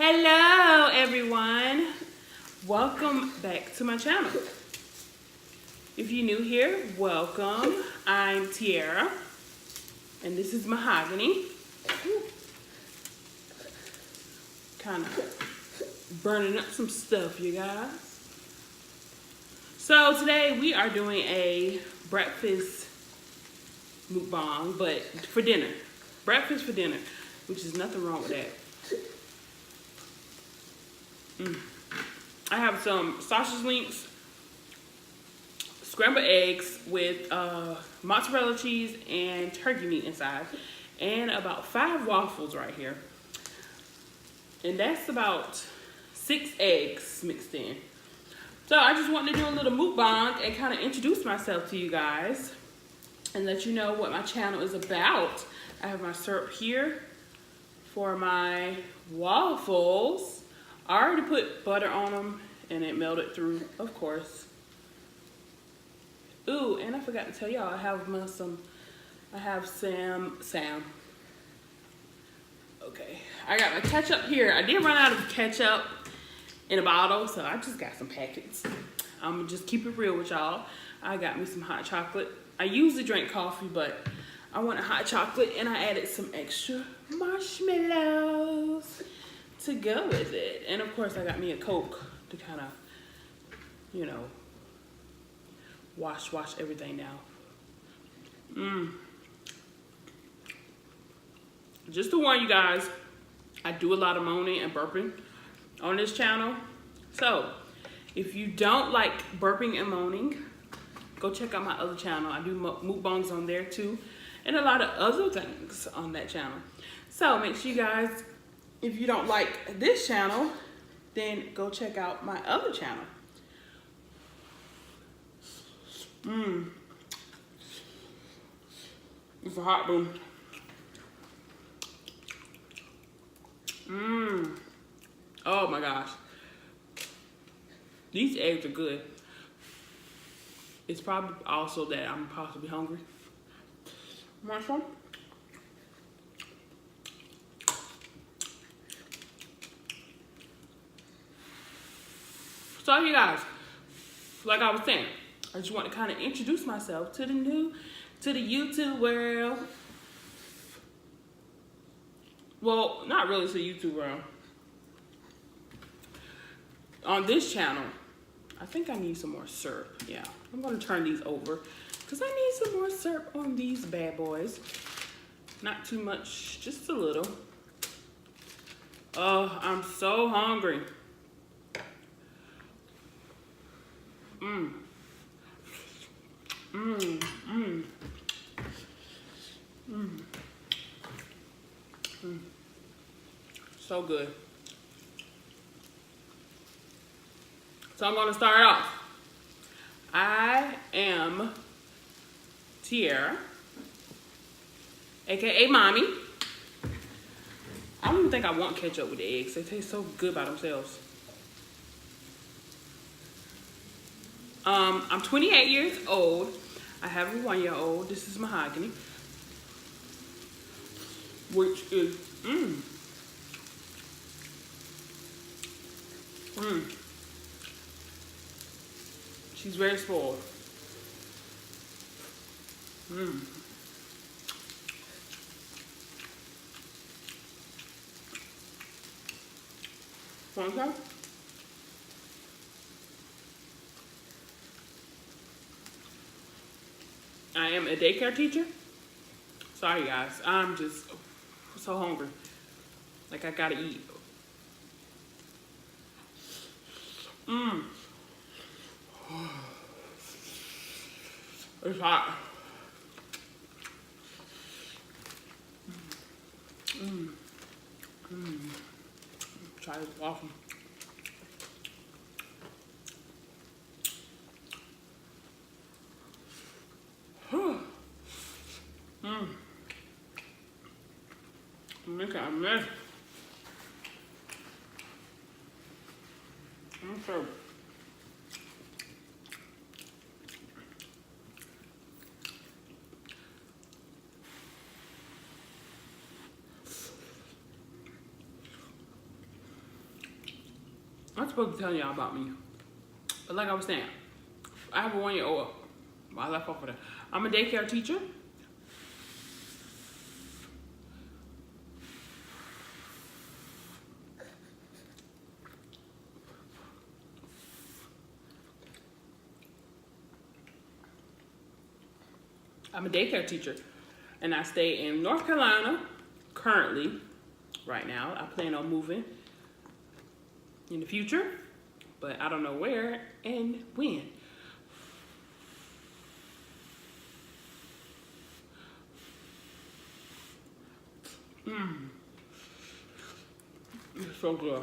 Hello everyone, welcome back to my channel. If you're new here, welcome. I'm Tiara and this is Mahogany. Kind of burning up some stuff, you guys. So today we are doing a breakfast mukbang, but for dinner. Breakfast for dinner, which is nothing wrong with that. I have some sausage links, scrambled eggs with mozzarella cheese and turkey meat inside, and about 5 waffles right here. And that's about 6 eggs mixed in. So I just wanted to do a little mukbang and kind of introduce myself to you guys and let you know what my channel is about. I have my syrup here for my waffles. I already put butter on them and it melted through, of course. Ooh, and I forgot to tell y'all, I have Sam. Okay, I got my ketchup here. I did run out of ketchup in a bottle, so I just got some packets. I'm gonna just keep it real with y'all. I got me some hot chocolate. I usually drink coffee, but I wanted hot chocolate and I added some extra marshmallows to go with it. And of course I got me a Coke to kind of, you know, wash everything down. Just to warn you guys, I do a lot of moaning and burping on this channel. So if you don't like burping and moaning, go check out my other channel. I do mukbangs on there too, and a lot of other things on that channel. So make sure you guys, if you don't like this channel, then go check out my other channel. It's a hot one. Oh my gosh. These eggs are good. It's probably also that I'm possibly hungry. Want some? So you guys, like I was saying, I just want to kind of introduce myself to the YouTube world. Well, not really to the YouTube world. On this channel, I think I need some more syrup. Yeah, I'm gonna turn these over because I need some more syrup on these bad boys. Not too much, just a little. Oh, I'm so hungry. So good. So I'm gonna start off. I am Tiara, aka Mommy. I don't even think I want ketchup with the eggs. They taste so good by themselves. I'm 28 years old. I have a 1-year-old. This is Mahogany, which is she's very spoiled. Want some? I am a daycare teacher. Sorry guys, I'm just so hungry. Like I gotta eat. It's hot. Try this waffle. Look at this. I'm so. I'm supposed to tell y'all about me. But like I was saying, I have a 1-year-old. I left off of that. I'm a daycare teacher. And I stay in North Carolina currently, right now. I plan on moving in the future, but I don't know where and when. It's so good.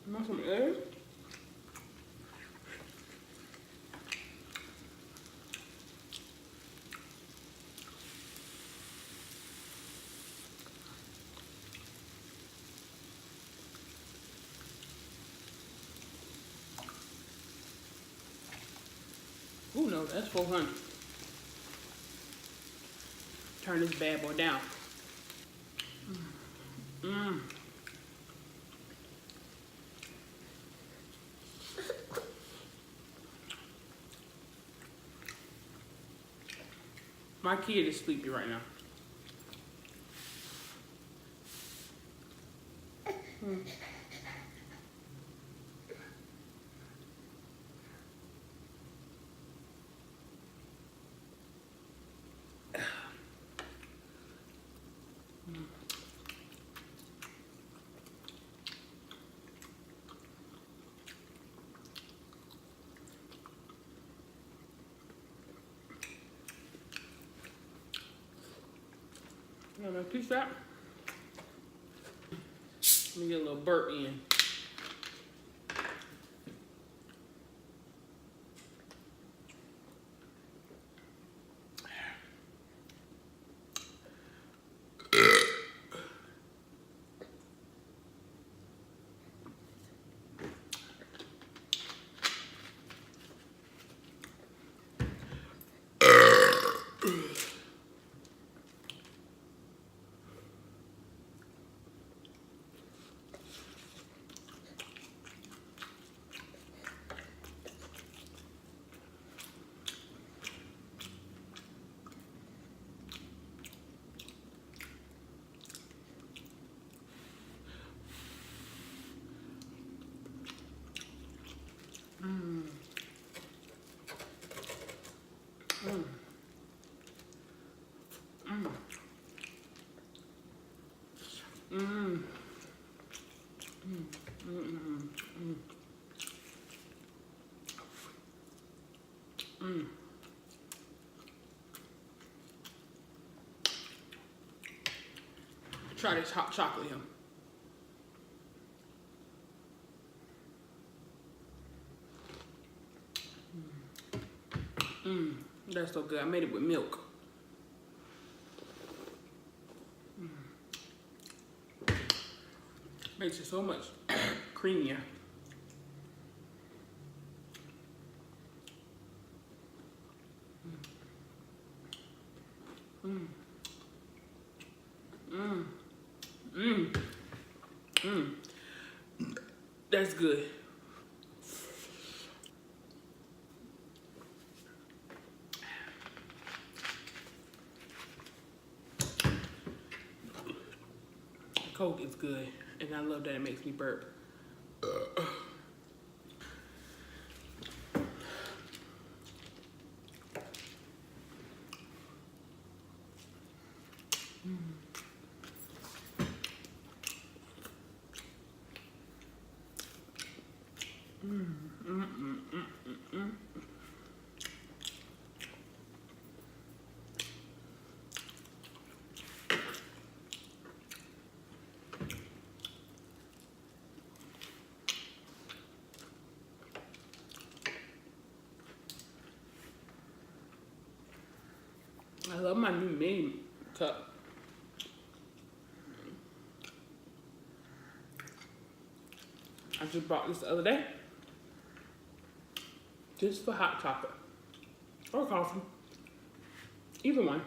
You want some eggs? Ooh, no, that's 400. Turn this bad boy down. My kid is sleepy right now. You want to piece that? Let me get a little burp in. Try this hot chocolate here. That's so good. I made it with milk. Makes it so much creamier. That's good. Coke is good, and I love that it makes me burp. I love my new Mebeingme cup. I just bought this the other day. Just for hot chocolate. Or coffee. Either one.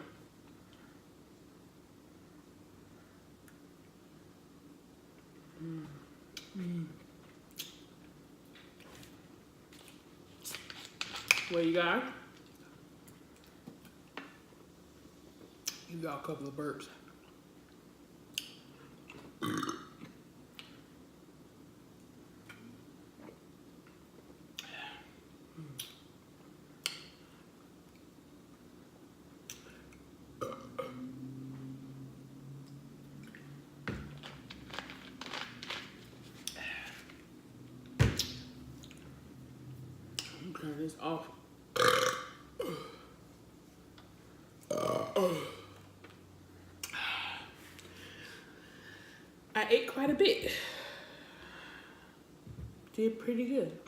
Well, you guys, you got a couple of burps. Turn this off. I ate quite a bit. Did pretty good.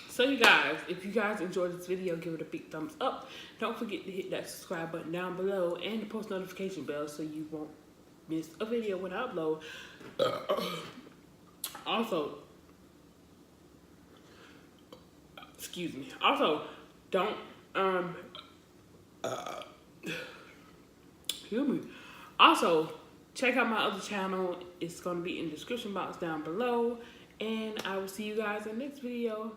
So you guys, if you guys enjoyed this video, give it a big thumbs up. Don't forget to hit that subscribe button down below and the post notification bell so you won't miss a video when I upload. Also, excuse me. Also, don't excuse me. Also, check out my other channel. It's gonna be in the description box down below. And I will see you guys in the next video.